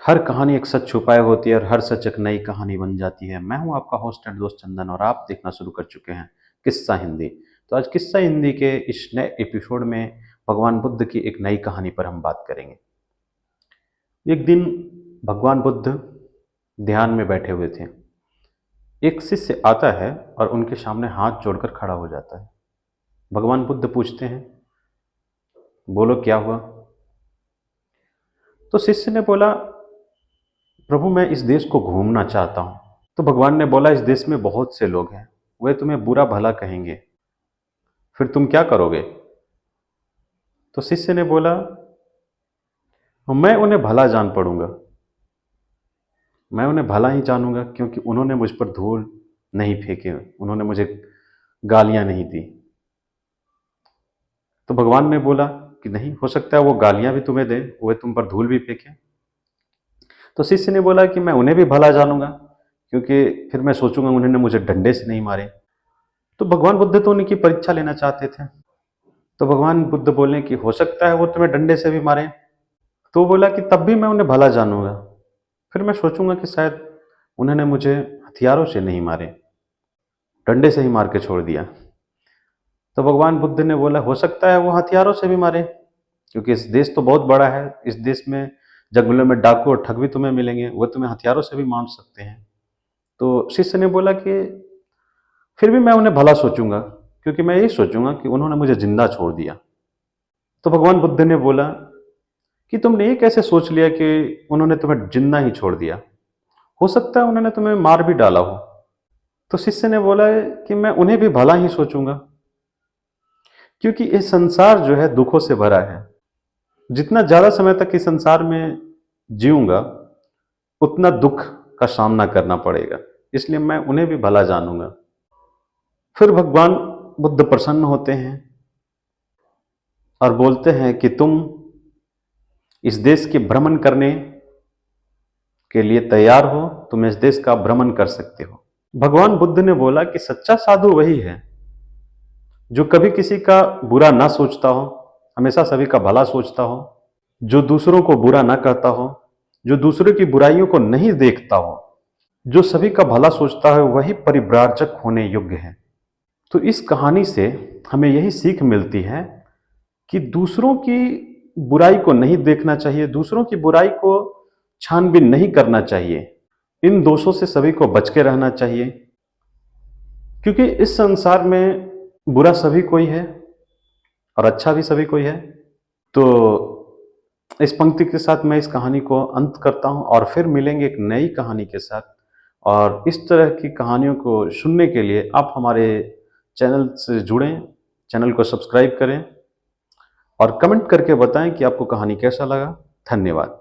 हर कहानी एक सच छुपाए होती है और हर सच एक नई कहानी बन जाती है। मैं हूं आपका होस्ट एंड दोस्त चंदन और आप देखना शुरू कर चुके हैं किस्सा हिंदी। तो आज किस्सा हिंदी के इस नए एपिसोड में भगवान बुद्ध की एक नई कहानी पर हम बात करेंगे। एक दिन भगवान बुद्ध ध्यान में बैठे हुए थे। एक शिष्य आता है और उनके सामने हाथ जोड़कर खड़ा हो जाता है। भगवान बुद्ध पूछते हैं, बोलो क्या हुआ? तो शिष्य ने बोला, प्रभु मैं इस देश को घूमना चाहता हूँ। तो भगवान ने बोला, इस देश में बहुत से लोग हैं, वे तुम्हें बुरा भला कहेंगे, फिर तुम क्या करोगे? तो शिष्य ने बोला, मैं उन्हें भला जान पड़ूंगा, मैं उन्हें भला ही जानूंगा, क्योंकि उन्होंने मुझ पर धूल नहीं फेंके, उन्होंने मुझे गालियां नहीं दी। तो भगवान ने बोला कि नहीं हो सकता है वो गालियां भी तुम्हें दे, वे तुम पर धूल भी फेंके। तो शिष्य ने बोला कि मैं उन्हें भी भला जानूंगा, क्योंकि फिर मैं सोचूंगा उन्होंने मुझे डंडे से नहीं मारे। तो भगवान बुद्ध तो उनकी परीक्षा लेना चाहते थे। तो भगवान बुद्ध बोले कि हो सकता है वो तुम्हें डंडे से भी मारे। तो वो बोला कि तब भी मैं उन्हें भला जानूंगा, फिर मैं सोचूंगा कि शायद उन्होंने मुझे हथियारों से नहीं मारे, डंडे से ही मार के छोड़ दिया। तो भगवान बुद्ध ने बोला, हो सकता है वो हथियारों से भी मारे, क्योंकि इस देश तो बहुत बड़ा है, इस देश में जंगलों में डाकू और ठग भी तुम्हें मिलेंगे, वो तुम्हें हथियारों से भी मार सकते हैं। तो शिष्य ने बोला कि फिर भी मैं उन्हें भला सोचूंगा, क्योंकि मैं यही सोचूंगा कि उन्होंने मुझे जिंदा छोड़ दिया। तो भगवान बुद्ध ने बोला कि तुमने ये कैसे सोच लिया कि उन्होंने तुम्हें जिंदा ही छोड़ दिया? हो सकता है उन्होंने तुम्हें मार भी डाला हो। तो शिष्य ने बोला कि मैं उन्हें भी भला ही सोचूंगा, क्योंकि ये संसार जो है दुखों से भरा है। जितना ज्यादा समय तक इस संसार में जीऊंगा उतना दुख का सामना करना पड़ेगा, इसलिए मैं उन्हें भी भला जानूंगा। फिर भगवान बुद्ध प्रसन्न होते हैं और बोलते हैं कि तुम इस देश के भ्रमण करने के लिए तैयार हो, तुम इस देश का भ्रमण कर सकते हो। भगवान बुद्ध ने बोला कि सच्चा साधु वही है जो कभी किसी का बुरा ना सोचता हो, हमेशा सभी का भला सोचता हो, जो दूसरों को बुरा ना कहता हो, जो दूसरों की बुराइयों को नहीं देखता हो, जो सभी का भला सोचता है, वही परिव्राजक होने योग्य है। तो इस कहानी से हमें यही सीख मिलती है कि दूसरों की बुराई को नहीं देखना चाहिए, दूसरों की बुराई को छानबीन नहीं करना चाहिए, इन दोषों से सभी को बच के रहना चाहिए, क्योंकि इस संसार में बुरा सभी कोई है और अच्छा भी सभी कोई है। तो इस पंक्ति के साथ मैं इस कहानी को अंत करता हूं और फिर मिलेंगे एक नई कहानी के साथ। और इस तरह की कहानियों को सुनने के लिए आप हमारे चैनल से जुड़ें, चैनल को सब्सक्राइब करें और कमेंट करके बताएं कि आपको कहानी कैसा लगा। धन्यवाद।